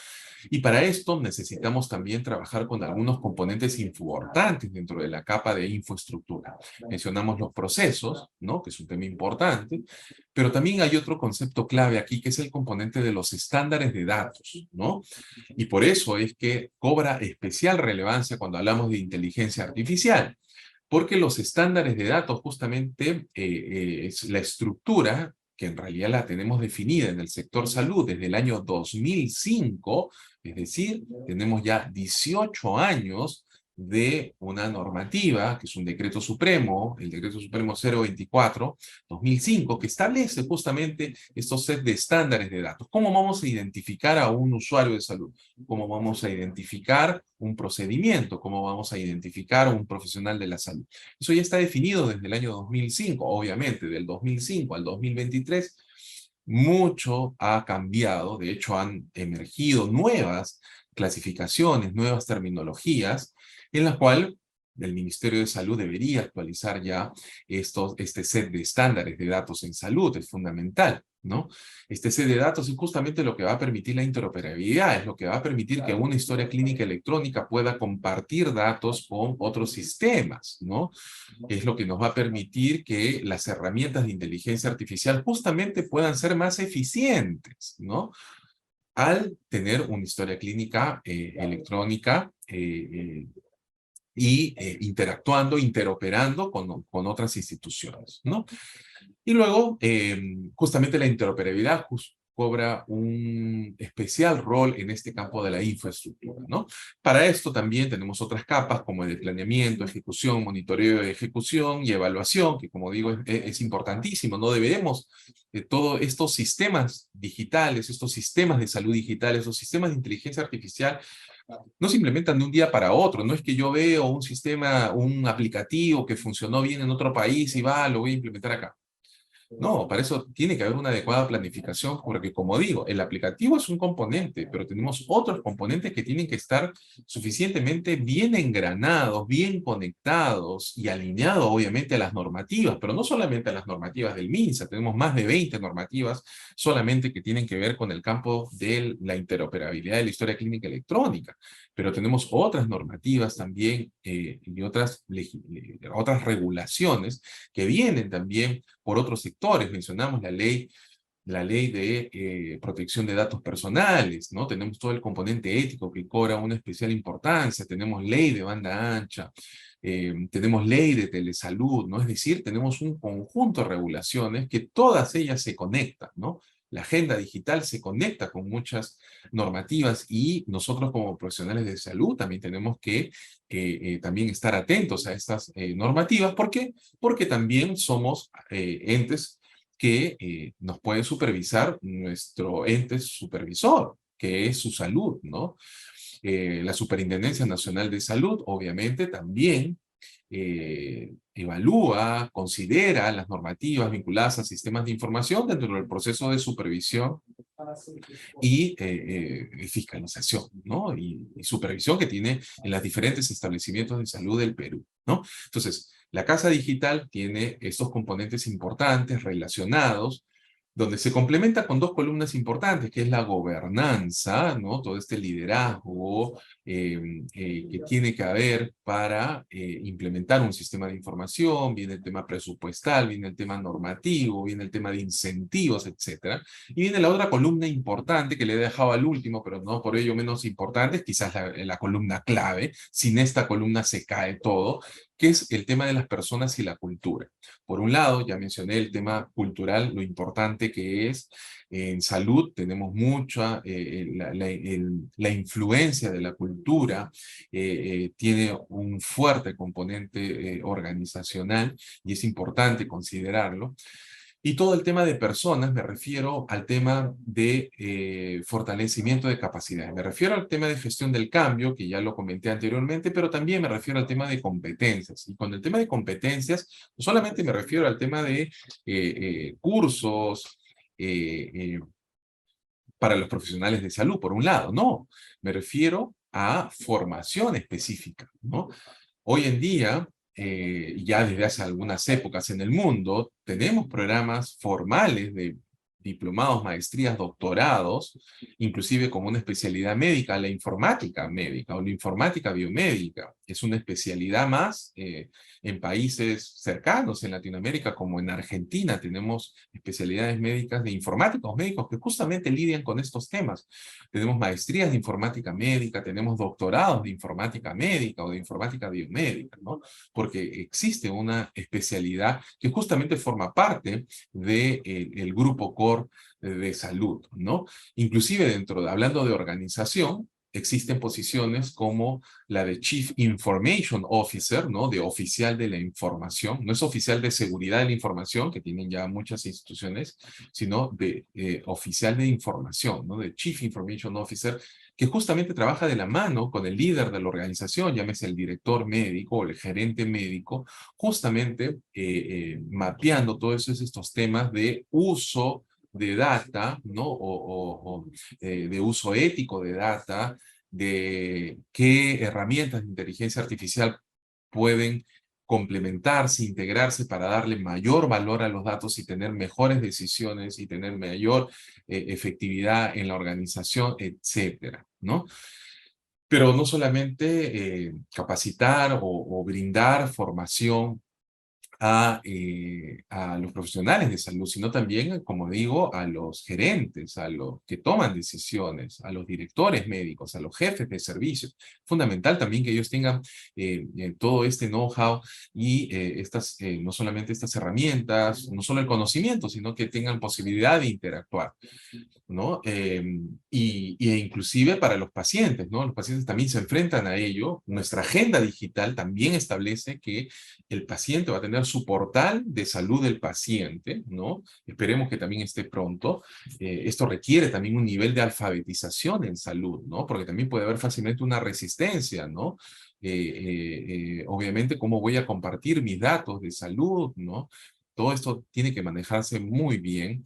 Y para esto necesitamos también trabajar con algunos componentes importantes dentro de la capa de infraestructura. Mencionamos los procesos, ¿no? Que es un tema importante, pero también hay otro concepto clave aquí, que es el componente de los estándares de datos, ¿no? Y por eso es que cobra especial relevancia cuando hablamos de inteligencia artificial, porque los estándares de datos justamente es la estructura que en realidad la tenemos definida en el sector salud desde el año 2005, es decir, tenemos ya 18 años de una normativa, que es un decreto supremo, el decreto supremo 024-2005, que establece justamente estos sets de estándares de datos. ¿Cómo vamos a identificar a un usuario de salud? ¿Cómo vamos a identificar un procedimiento? ¿Cómo vamos a identificar a un profesional de la salud? Eso ya está definido desde el año 2005, obviamente, del 2005 al 2023, mucho ha cambiado, de hecho han emergido nuevas clasificaciones, nuevas terminologías, en las cuales el Ministerio de Salud debería actualizar ya este set de estándares de datos en salud, es fundamental, ¿no? Este set de datos es justamente lo que va a permitir la interoperabilidad, es lo que va a permitir que una historia clínica electrónica pueda compartir datos con otros sistemas, ¿no? Es lo que nos va a permitir que las herramientas de inteligencia artificial justamente puedan ser más eficientes, ¿no? Al tener una historia clínica electrónica y interactuando, interoperando con otras instituciones, ¿no? Y luego, justamente la interoperabilidad cobra un especial rol en este campo de la infraestructura, ¿no? Para esto también tenemos otras capas como el de planeamiento, ejecución, monitoreo de ejecución y evaluación, que como digo es importantísimo. No deberemos todos estos sistemas digitales, estos sistemas de salud digitales, estos sistemas de inteligencia artificial, no se implementan de un día para otro. No es que yo veo un sistema, un aplicativo que funcionó bien en otro país y lo voy a implementar acá. No, para eso tiene que haber una adecuada planificación, porque como digo, el aplicativo es un componente, pero tenemos otros componentes que tienen que estar suficientemente bien engranados, bien conectados y alineados obviamente a las normativas, pero no solamente a las normativas del MINSA, tenemos más de 20 normativas solamente que tienen que ver con el campo de la interoperabilidad de la historia clínica electrónica, pero tenemos otras normativas también y otras regulaciones que vienen también por otros sectores. Mencionamos la ley de protección de datos personales, ¿no? Tenemos todo el componente ético que cobra una especial importancia, tenemos ley de banda ancha, tenemos ley de telesalud, ¿no? Es decir, tenemos un conjunto de regulaciones que todas ellas se conectan, ¿no? La agenda digital se conecta con muchas normativas y nosotros como profesionales de salud también tenemos que también estar atentos a estas normativas. ¿Por qué? Porque también somos entes que nos puede supervisar nuestro ente supervisor, que es su salud, ¿no? La Superintendencia Nacional de Salud, obviamente, también evalúa, considera las normativas vinculadas a sistemas de información dentro del proceso de supervisión y fiscalización, ¿no? Y supervisión que tiene en los diferentes establecimientos de salud del Perú, ¿no? Entonces, la Casa Digital tiene estos componentes importantes relacionados, donde se complementa con dos columnas importantes, que es la gobernanza, ¿no? Todo este liderazgo que tiene que haber para implementar un sistema de información, viene el tema presupuestal, viene el tema normativo, viene el tema de incentivos, etcétera. Y viene la otra columna importante que le he dejado al último, pero no por ello menos importante, quizás la columna clave. Sin esta columna se cae todo, que es el tema de las personas y la cultura. Por un lado, ya mencioné el tema cultural, lo importante que es. En salud tenemos mucha, la influencia de la cultura tiene un fuerte componente organizacional y es importante considerarlo. Y todo el tema de personas, me refiero al tema de fortalecimiento de capacidades. Me refiero al tema de gestión del cambio, que ya lo comenté anteriormente, pero también me refiero al tema de competencias. Y con el tema de competencias, no solamente me refiero al tema de cursos para los profesionales de salud, por un lado, no. Me refiero a formación específica, ¿no? Hoy en día, ya desde hace algunas épocas en el mundo, tenemos programas formales de diplomados, maestrías, doctorados, inclusive como una especialidad médica, la informática médica o la informática biomédica. Es una especialidad más en países cercanos, en Latinoamérica, como en Argentina, tenemos especialidades médicas de informáticos médicos que justamente lidian con estos temas. Tenemos maestrías de informática médica, tenemos doctorados de informática médica o de informática biomédica, ¿no? Porque existe una especialidad que justamente forma parte del grupo core de salud, ¿no? Inclusive hablando de organización, existen posiciones como la de Chief Information Officer, ¿no? De oficial de la información. No es oficial de seguridad de la información, que tienen ya muchas instituciones, sino de oficial de información, ¿no? De Chief Information Officer, que justamente trabaja de la mano con el líder de la organización, llámese el director médico o el gerente médico, justamente mapeando todos estos temas de uso de data, ¿no? De uso ético de data, de qué herramientas de inteligencia artificial pueden complementarse, integrarse para darle mayor valor a los datos y tener mejores decisiones y tener mayor efectividad en la organización, etcétera, ¿no? Pero no solamente capacitar o brindar formación a los profesionales de salud, sino también, como digo, a los gerentes, a los que toman decisiones, a los directores médicos, a los jefes de servicios. Fundamental también que ellos tengan todo este know-how y no solamente estas herramientas, no solo el conocimiento, sino que tengan posibilidad de interactuar, ¿no? E inclusive para los pacientes, ¿no? Los pacientes también se enfrentan a ello. Nuestra agenda digital también establece que el paciente va a tener su portal de salud del paciente, ¿no? Esperemos que también esté pronto. Esto requiere también un nivel de alfabetización en salud, ¿no? Porque también puede haber fácilmente una resistencia, ¿no? Obviamente, ¿cómo voy a compartir mis datos de salud, ¿no? Todo esto tiene que manejarse muy bien,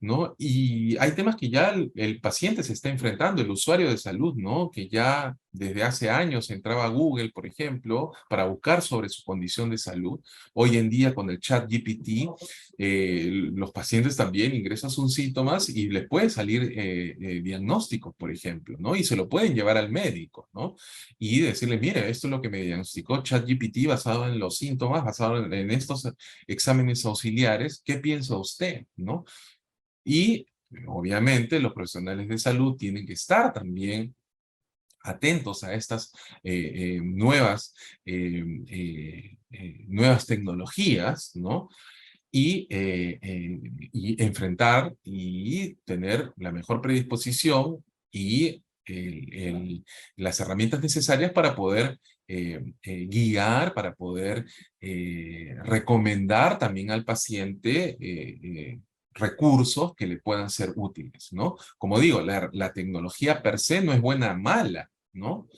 ¿no? Y hay temas que ya el paciente se está enfrentando, el usuario de salud, ¿no? Que ya desde hace años entraba a Google, por ejemplo, para buscar sobre su condición de salud. Hoy en día con el chat GPT, los pacientes también ingresan sus síntomas y les puede salir diagnósticos, por ejemplo, ¿no? Y se lo pueden llevar al médico, ¿no? Y decirle, mire, esto es lo que me diagnosticó ChatGPT basado en los síntomas, basado en estos exámenes auxiliares. ¿Qué piensa usted, no? Y obviamente los profesionales de salud tienen que estar también atentos a estas nuevas tecnologías, ¿no? Y enfrentar y tener la mejor predisposición y las herramientas necesarias para poder guiar, para poder recomendar también al paciente recursos que le puedan ser útiles, ¿no? Como digo, la tecnología per se no es buena o mala, ¿no?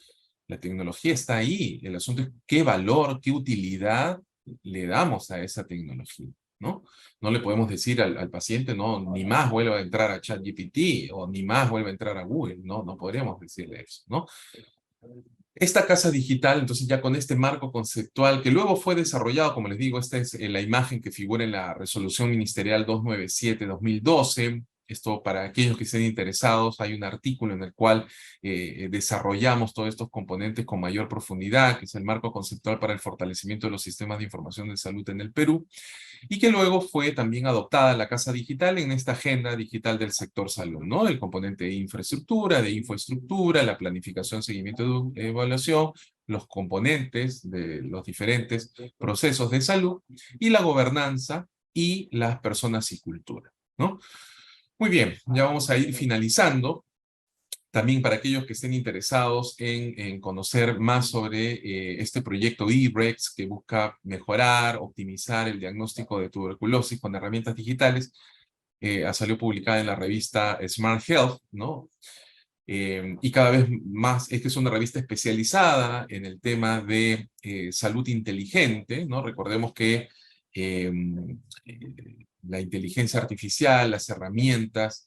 La tecnología está ahí. El asunto es qué valor, qué utilidad le damos a esa tecnología, ¿no? No le podemos decir al paciente, no, ni más vuelva a entrar a ChatGPT o ni más vuelva a entrar a Google, ¿no? No podríamos decirle eso, ¿no? Esta casa digital, entonces ya con este marco conceptual que luego fue desarrollado, como les digo, esta es la imagen que figura en la resolución ministerial 297-2012. Esto para aquellos que estén interesados, hay un artículo en el cual desarrollamos todos estos componentes con mayor profundidad, que es el marco conceptual para el fortalecimiento de los sistemas de información de salud en el Perú, y que luego fue también adoptada la Casa Digital en esta agenda digital del sector salud, ¿no? El componente de infraestructura, de infoestructura, la planificación, seguimiento de evaluación, los componentes de los diferentes procesos de salud y la gobernanza y las personas y cultura, ¿no? Muy bien, ya vamos a ir finalizando. También para aquellos que estén interesados en conocer más sobre este proyecto IBREX que busca mejorar, optimizar el diagnóstico de tuberculosis con herramientas digitales, salió publicada en la revista Smart Health, ¿no? Y cada vez más, es que es una revista especializada en el tema de salud inteligente, ¿no? Recordemos que la inteligencia artificial, las herramientas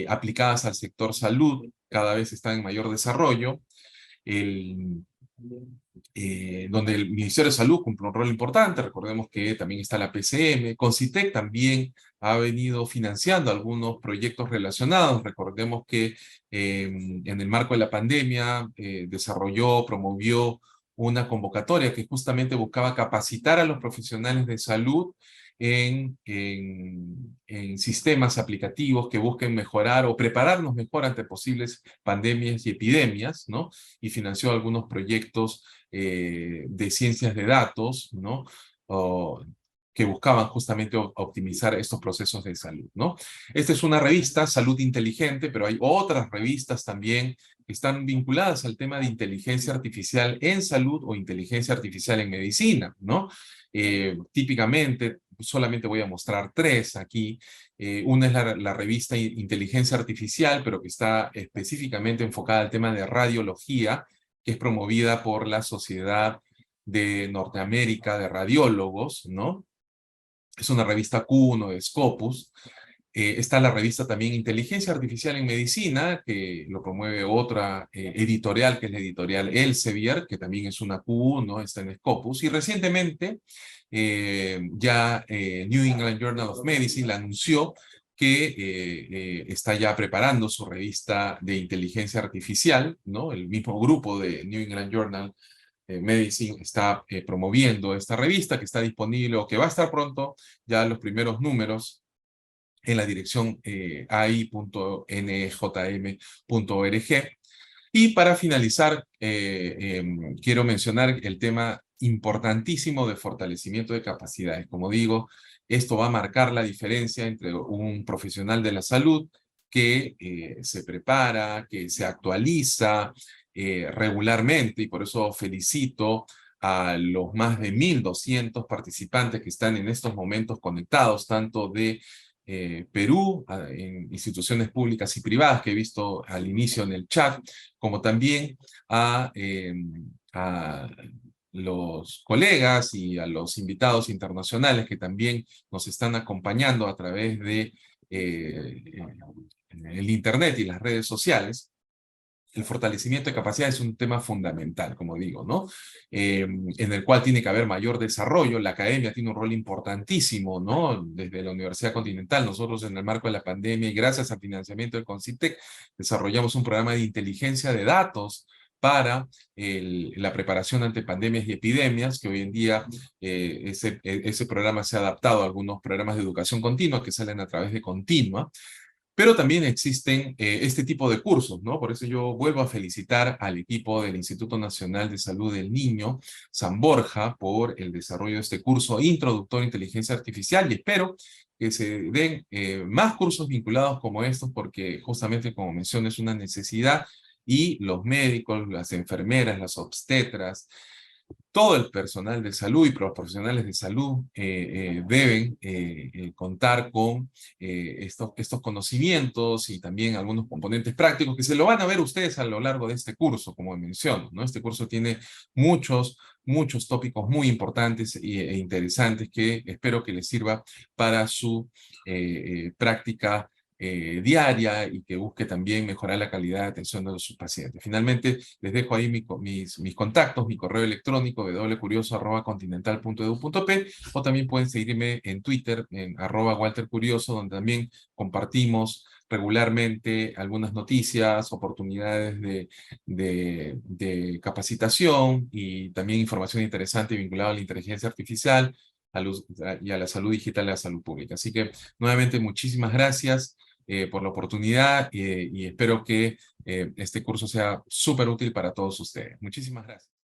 aplicadas al sector salud cada vez están en mayor desarrollo. donde el Ministerio de Salud cumple un rol importante. Recordemos que también está la PCM. CONCITEC también ha venido financiando algunos proyectos relacionados. Recordemos que en el marco de la pandemia desarrolló, promovió una convocatoria que justamente buscaba capacitar a los profesionales de salud en sistemas aplicativos que busquen mejorar o prepararnos mejor ante posibles pandemias y epidemias, ¿no? Y financió algunos proyectos de ciencias de datos, ¿no? O, que buscaban justamente optimizar estos procesos de salud, ¿no? Esta es una revista, Salud Inteligente, pero hay otras revistas también que están vinculadas al tema de inteligencia artificial en salud o inteligencia artificial en medicina, ¿no? Típicamente, solamente voy a mostrar tres aquí. Una es la revista Inteligencia Artificial, pero que está específicamente enfocada al tema de radiología, que es promovida por la Sociedad de Norteamérica de Radiólogos, ¿no? Es una revista Q1 de Scopus. Está la revista también Inteligencia Artificial en Medicina, que lo promueve otra editorial, que es la editorial Elsevier, que también es una Q1, está en Scopus. Y recientemente New England Journal of Medicine la anunció que está ya preparando su revista de inteligencia artificial, ¿no? El mismo grupo de New England Journal Medicine está promoviendo esta revista que está disponible o que va a estar pronto ya los primeros números en la dirección ai.njm.org. Y para finalizar, quiero mencionar el tema importantísimo de fortalecimiento de capacidades. Como digo, esto va a marcar la diferencia entre un profesional de la salud que se prepara, que se actualiza regularmente, y por eso felicito a los más de 1.200 participantes que están en estos momentos conectados, tanto de Perú, en instituciones públicas y privadas que he visto al inicio en el chat, como también a los colegas y a los invitados internacionales que también nos están acompañando a través de el Internet y las redes sociales. El fortalecimiento de capacidad es un tema fundamental, como digo, ¿no? En el cual tiene que haber mayor desarrollo. La academia tiene un rol importantísimo, ¿no? Desde la Universidad Continental, nosotros en el marco de la pandemia y gracias al financiamiento del CONCITEC, desarrollamos un programa de inteligencia de datos para la preparación ante pandemias y epidemias, que hoy en día ese programa se ha adaptado a algunos programas de educación continua que salen a través de Continua. Pero también existen este tipo de cursos, ¿no? Por eso yo vuelvo a felicitar al equipo del Instituto Nacional de Salud del Niño, San Borja, por el desarrollo de este curso introductor a inteligencia artificial y espero que se den más cursos vinculados como estos porque justamente, como mencioné, es una necesidad y los médicos, las enfermeras, las obstetras, todo el personal de salud y los profesionales de salud deben contar con estos conocimientos y también algunos componentes prácticos que se lo van a ver ustedes a lo largo de este curso, como menciono, ¿no? Este curso tiene muchos tópicos muy importantes e interesantes que espero que les sirva para su práctica diaria y que busque también mejorar la calidad de atención de sus pacientes. Finalmente, les dejo ahí mis contactos, mi correo electrónico www.curioso@continental.edu.p o también pueden seguirme en Twitter, en @WalterCurioso, donde también compartimos regularmente algunas noticias, oportunidades de capacitación y también información interesante vinculada a la inteligencia artificial y a la salud digital y a la salud pública. Así que, nuevamente, muchísimas gracias por la oportunidad y espero que este curso sea súper útil para todos ustedes. Muchísimas gracias.